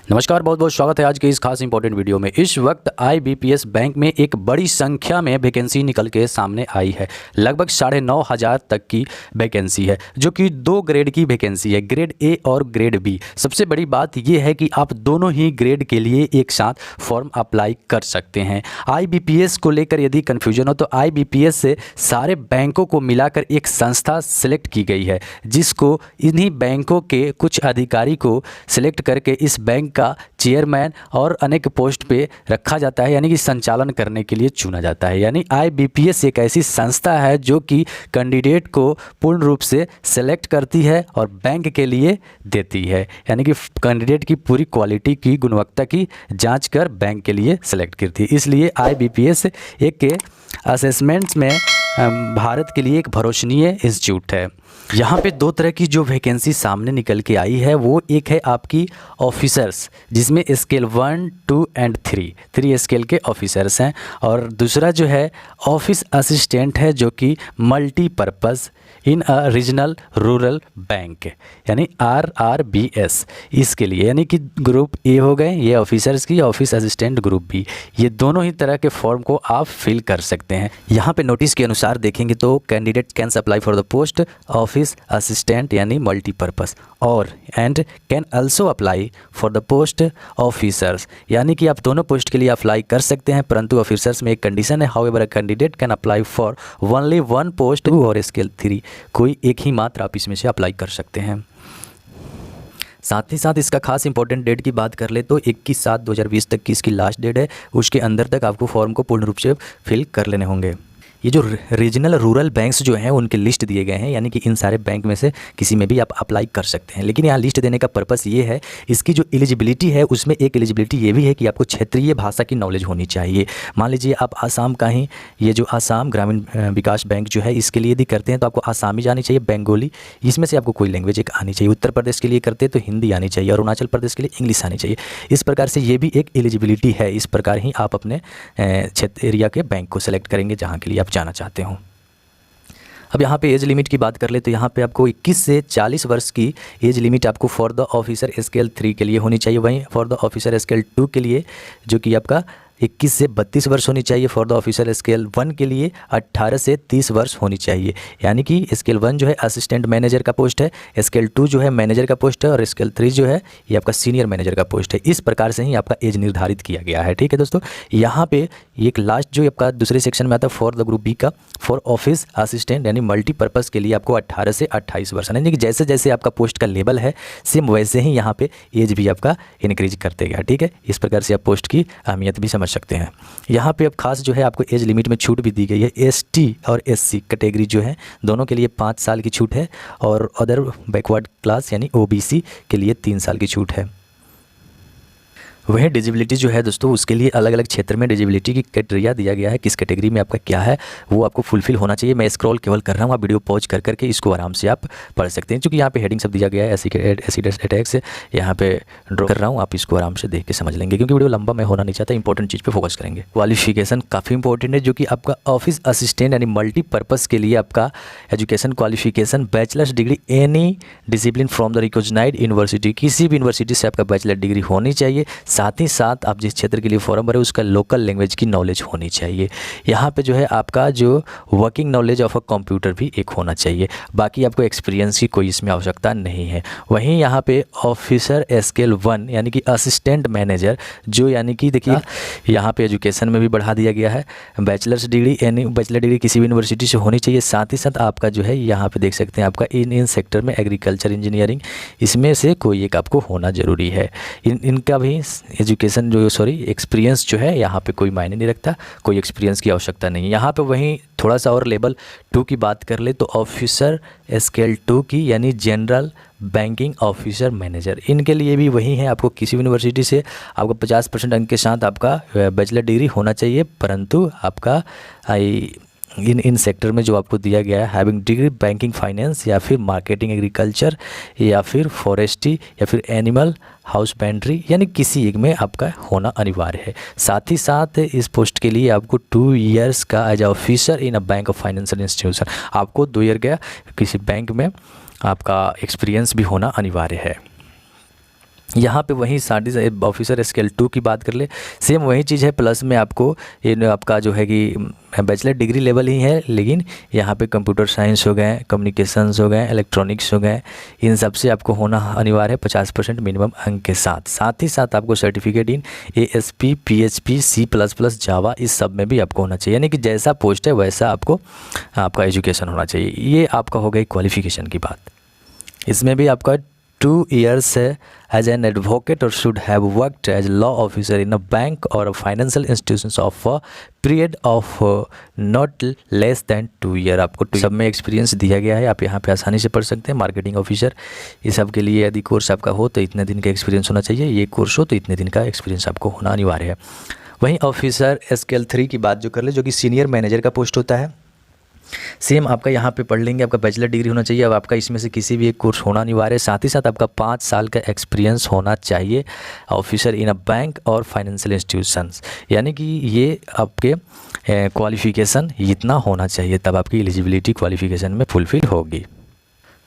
नमस्कार, बहुत बहुत स्वागत है आज के इस खास इंपॉर्टेंट वीडियो में। इस वक्त आईबीपीएस बैंक में एक बड़ी संख्या में वैकेंसी निकल के सामने आई है। लगभग 9,500 तक की वैकेंसी है, जो कि 2 ग्रेड की वैकेंसी है, ग्रेड ए और ग्रेड बी। सबसे बड़ी बात यह है कि आप दोनों ही ग्रेड के लिए एक साथ फॉर्म अप्लाई कर सकते हैं। आईबीपीएस को लेकर यदि कन्फ्यूजन हो तो आईबीपीएस से सारे बैंकों को मिलाकर एक संस्था सेलेक्ट की गई है, जिसको इन्हीं बैंकों के कुछ अधिकारी को सिलेक्ट करके इस बैंक का चेयरमैन और अनेक पोस्ट पे रखा जाता है, यानी कि संचालन करने के लिए चुना जाता है। यानी आईबीपीएस एक ऐसी संस्था है जो कि कैंडिडेट को पूर्ण रूप से सेलेक्ट करती है और बैंक के लिए देती है, यानी कि कैंडिडेट की पूरी क्वालिटी की गुणवत्ता की जांच कर बैंक के लिए सेलेक्ट करती है। इसलिए आईबीपीएस एक असेसमेंट्स में भारत के लिए एक भरोसनीय इंस्टीट्यूट है। यहाँ पे 2 तरह की जो वैकेंसी सामने निकल के आई है, वो एक है आपकी ऑफिसर्स, जिसमें स्केल 1, 2 एंड 3 स्केल के ऑफिसर्स हैं, और दूसरा जो है ऑफिस असिस्टेंट है, जो कि multipurpose in a regional rural bank, यानी RRBS इसके लिए, यानी कि ग्रुप ए हो गए ये ऑफिसर्स की, ऑफिस असिस्टेंट ग्रुप बी। ये दोनों ही तरह के फॉर्म को आप फिल कर सकते हैं। यहाँ पे नोटिस के अनुसार देखेंगे तो candidate can apply for the post office assistant यानी मल्टीपर्पज़, और and can also apply for the post officers, यानी कि आप दोनों पोस्ट के लिए अप्लाई कर सकते हैं, परंतु ऑफिसर्स में एक कंडीशन है, however a candidate can apply for only 1 post और स्केल 3, कोई एक ही मात्र आप इसमें से अप्लाई कर सकते हैं। साथ ही साथ इसका खास इंपॉर्टेंट डेट की बात कर ले तो 21/7/2020 तक की इसकी लास्ट डेट है। उसके अंदर तक आपको फॉर्म को पूर्ण रूप से फिल कर लेने होंगे। ये जो रीजनल रूरल बैंक्स जो हैं उनके लिस्ट दिए गए हैं, यानी कि इन सारे बैंक में से किसी में भी आप अप्लाई कर सकते हैं। लेकिन यहाँ लिस्ट देने का पर्पस ये है, इसकी जो एलिजिबिलिटी है उसमें एक एलिजिबिलिटी ये भी है कि आपको क्षेत्रीय भाषा की नॉलेज होनी चाहिए। मान लीजिए आप आसाम का ही, ये जो आसाम ग्रामीण विकास बैंक जो है इसके लिए यदि करते हैं तो आपको आसामी जानी चाहिए, बंगाली, इसमें से आपको कोई लैंग्वेज एक आनी चाहिए। उत्तर प्रदेश के लिए करते हैं तो हिंदी आनी चाहिए, और अरुणाचल प्रदेश के लिए इंग्लिश आनी चाहिए। इस प्रकार से ये भी एक एलिजिबिलिटी है। इस प्रकार ही आप अपने क्षेत्र एरिया के बैंक को सेलेक्ट करेंगे जहाँ के लिए आप जाना चाहते हो। अब यहाँ पे एज लिमिट की बात कर ले तो यहाँ पे आपको 21 से 40 वर्ष की एज लिमिट आपको फॉर द ऑफिसर स्केल 3 के लिए होनी चाहिए। वहीं फॉर द ऑफिसर स्केल 2 के लिए जो कि आपका 21 से 32 वर्ष होनी चाहिए। फॉर द ऑफिसर स्केल 1 के लिए 18 से 30 वर्ष होनी चाहिए। यानी कि स्केल 1 जो है असिस्टेंट मैनेजर का पोस्ट है, स्केल 2 जो है मैनेजर का पोस्ट है, और स्केल 3 जो है ये आपका सीनियर मैनेजर का पोस्ट है। इस प्रकार से ही आपका एज निर्धारित किया गया है। ठीक है दोस्तों, यहाँ पे एक लास्ट जो आपका दूसरे सेक्शन में आता है फॉर द ग्रुप बी का, फॉर ऑफिस असिस्टेंट यानी मल्टीपर्पज़ के लिए आपको 18 से 28 वर्ष, यानी कि जैसे जैसे आपका पोस्ट का लेवल है सेम वैसे ही यहाँ पे एज भी आपका इंक्रीज करते गया। ठीक है, इस प्रकार से आप पोस्ट की अहमियत भी समझ सकते हैं। यहाँ पे अब खास जो है आपको एज लिमिट में छूट भी दी गई है। ST और SC कैटेगरी जो है दोनों के लिए 5 साल की छूट है, और अदर बैकवर्ड क्लास यानी OBC के लिए 3 साल की छूट है। वह डिजिबिलिटी जो है दोस्तों उसके लिए अलग अलग क्षेत्र में डिजिबिलिटी की क्राइटेरिया दिया गया है, किस कैटेगरी में आपका क्या है वो आपको फुलफिल होना चाहिए। मैं स्क्रॉल केवल कर रहा हूँ, आप वीडियो पॉज कर करके इसको आराम से आप पढ़ सकते हैं, क्योंकि यहाँ पे हेडिंग सब दिया गया है। एसिड अटैक्स यहाँ पे ड्रॉ कर रहा हूँ, आप इसको आराम से देख के समझ लेंगे, क्योंकि वीडियो लंबा मैं होना नहीं चाहता, इंपॉर्टेंट चीज़ पर फोकस करेंगे। क्वालिफिकेशन काफ़ी इंपॉर्टेंट है, जो कि आपका ऑफिस असिस्टेंट यानी मल्टीपर्पज़ के लिए आपका education qualification bachelors degree any discipline from the recognised university, किसी भी यूनिवर्सिटी से आपका बैचलर डिग्री होनी चाहिए। साथ ही साथ आप जिस क्षेत्र के लिए फॉर्म भरे उसका लोकल लैंग्वेज की नॉलेज होनी चाहिए। यहाँ पे जो है आपका जो working knowledge of a computer भी एक होना चाहिए। बाकी आपको एक्सपीरियंस की कोई इसमें आवश्यकता नहीं है। वहीं यहाँ पे ऑफिसर स्केल 1 यानी कि असिस्टेंट मैनेजर जो, यानी कि देखिए यहाँ पे एजुकेशन में भी बढ़ा दिया गया है, बैचलर्स डिग्री यानी बैचलर डिग्री किसी भी यूनिवर्सिटी से होनी चाहिए। साथ ही साथ आपका जो है यहाँ पे देख सकते हैं आपका इन सेक्टर में एग्रीकल्चर इंजीनियरिंग, इसमें से कोई एक आपको होना ज़रूरी है। इनका भी एजुकेशन एक्सपीरियंस जो है यहाँ पे कोई मायने नहीं रखता, कोई एक्सपीरियंस की आवश्यकता नहीं है। यहाँ पे वहीं थोड़ा सा और लेवल 2 की बात कर ले तो ऑफिसर स्केल 2 की यानी जनरल बैंकिंग ऑफिसर मैनेजर, इनके लिए भी वही है, आपको किसी यूनिवर्सिटी से आपको 50% अंक के साथ आपका बैचलर डिग्री होना चाहिए, परंतु आपका इन सेक्टर में जो आपको दिया गया है हैविंग डिग्री बैंकिंग फाइनेंस या फिर मार्केटिंग एग्रीकल्चर या फिर फॉरेस्ट्री या फिर एनिमल हाउसबैंड्री, यानी किसी एक में आपका होना अनिवार्य है। साथ ही साथ इस पोस्ट के लिए आपको 2 ईयर्स का age officer in a bank of financial institution, आपको 2 ईयर का किसी बैंक में आपका एक्सपीरियंस भी होना अनिवार्य है। यहाँ पे वही ऑफिसर स्केल 2 की बात कर ले, सेम वही चीज़ है, प्लस में आपको इन आपका जो है कि बैचलर डिग्री लेवल ही है, लेकिन यहाँ पे कंप्यूटर साइंस हो गए, कम्युनिकेशंस हो गए, इलेक्ट्रॉनिक्स हो गए, इन सब से आपको होना अनिवार्य है 50% मिनिमम अंक के साथ। साथ ही साथ आपको certificate in ASP PHP C++ जावा इस सब में भी आपको होना चाहिए, यानी कि जैसा पोस्ट है वैसा आपको आपका एजुकेशन होना चाहिए। ये आपका हो गई क्वालिफिकेशन की बात। इसमें भी आपका 2 years as an advocate or should have worked as law officer in a bank or a financial institutions of a period of not less than 2 year। आपको सब में एक्सपीरियंस दिया गया है, आप यहाँ पे आसानी से पढ़ सकते हैं। मार्केटिंग ऑफिसर ये सब के लिए यदि कोर्स आपका हो तो इतने दिन का एक्सपीरियंस होना चाहिए, ये कोर्स हो तो इतने दिन का एक्सपीरियंस आपको होना अनिवार्य है। वहीं ऑफिसर स्केल 3 की बात जो कर ले, जो कि सीनियर मैनेजर का पोस्ट होता है, सेम आपका यहाँ पे पढ़ लेंगे, आपका बैचलर डिग्री होना चाहिए। अब आपका इसमें से किसी भी एक कोर्स होना अनिवार्य है। साथ ही साथ आपका 5 साल का एक्सपीरियंस होना चाहिए ऑफिसर इन अ बैंक और फाइनेंशियल इंस्टीट्यूशंस, यानी कि ये आपके क्वालिफिकेशन इतना होना चाहिए, तब आपकी एलिजिबिलिटी क्वालिफिकेशन में फुलफिल होगी।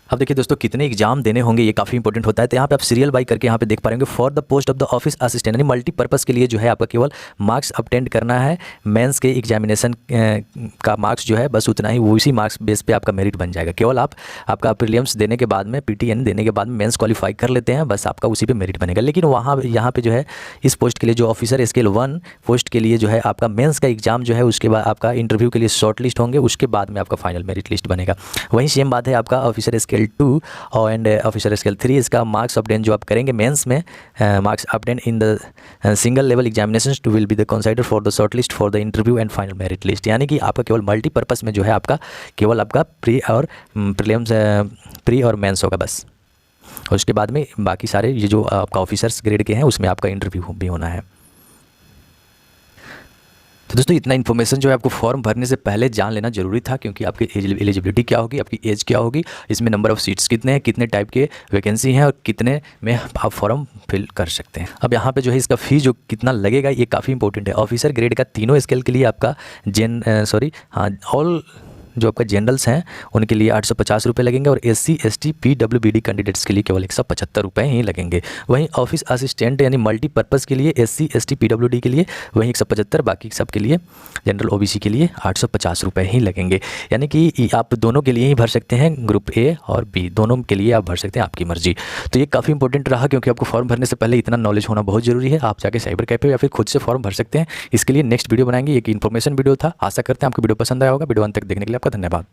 अब देखिए दोस्तों, कितने एग्जाम देने होंगे ये काफ़ी इंपॉर्टेंट होता है। तो यहाँ पे आप सीरियल बाई करके यहाँ पे देख पा रहे होंगे, for the post of the office assistant, यानी मल्टीपर्पज़ के लिए जो है आपका केवल मार्क्स अपटेंड करना है। मेंस के एग्जामिनेशन का मार्क्स जो है बस उतना ही, वो इसी मार्क्स बेस पे आपका मेरिट बन जाएगा। केवल आपका प्रीलिम्स देने के बाद में, PTN देने के बाद में मेंस क्वालिफाई कर लेते हैं, बस आपका उसी पे मेरिट बनेगा। लेकिन यहाँ पे जो है इस पोस्ट के लिए, जो ऑफिसर स्केल 1 पोस्ट के लिए जो है आपका मेंस का एग्जाम जो है, उसके बाद आपका इंटरव्यू के लिए शॉर्ट लिस्ट होंगे, उसके बाद में आपका फाइनल मेरिट लिस्ट बनेगा। वहीं सेम बात है आपका officer scale 2 and officer scale 3, इसका मार्क्स अपडेट जो आप करेंगे मेंस में, marks update in the single level examination will be the consider for the short list for the interview and final merit list, यानी कि आपका केवल मल्टीपर्पज़ में जो है आपका केवल आपका प्री और प्रीलिम्स, प्री और मेंस होगा बस। और उसके बाद में बाकी सारे ये जो आपका ऑफिसर्स ग्रेड के हैं उसमें आपका इंटरव्यू भी होना है। तो दोस्तों, इतना इन्फॉर्मेशन जो है आपको फॉर्म भरने से पहले जान लेना जरूरी था, क्योंकि आपकी एलिजिबिलिटी क्या होगी, आपकी एज क्या होगी, इसमें नंबर ऑफ़ सीट्स कितने हैं, कितने टाइप के वैकेंसी हैं और कितने में आप फॉर्म फिल कर सकते हैं। अब यहाँ पे जो है इसका फ़ी जो कितना लगेगा ये काफ़ी इंपॉर्टेंट है। ऑफिसर ग्रेड का तीनों स्केल के लिए आपका ऑल जो आपका जनरल्स हैं उनके लिए 850 रुपये लगेंगे, और SC ST PWBD कैंडिडेट्स के लिए केवल 175 रुपये ही लगेंगे। वहीं ऑफिस असिस्टेंट यानी मल्टीपर्पज़ के लिए SC ST PWD के लिए वहीं 175, बाकी सब के लिए जनरल OBC के लिए 850 रुपये ही लगेंगे। यानी कि आप दोनों के लिए ही भर सकते हैं, ग्रुप A और B दोनों के लिए आप भर सकते हैं, आपकी मर्जी। तो ये काफ़ी इंपॉर्टेंट रहा, क्योंकि आपको फॉर्म भरने से पहले इतना नॉलेज होना बहुत ज़रूरी है। आप जाके साइबर कैफे या फिर खुद से फॉर्म भर सकते हैं। इसके लिए नेक्स्ट वीडियो बनाएंगे, एक इन्फॉर्मेशन वीडियो था। आशा करते हैं आपको वीडियो पसंद आया होगा। वीडियो अंत तक देखने के लिए आपका धन्यवाद।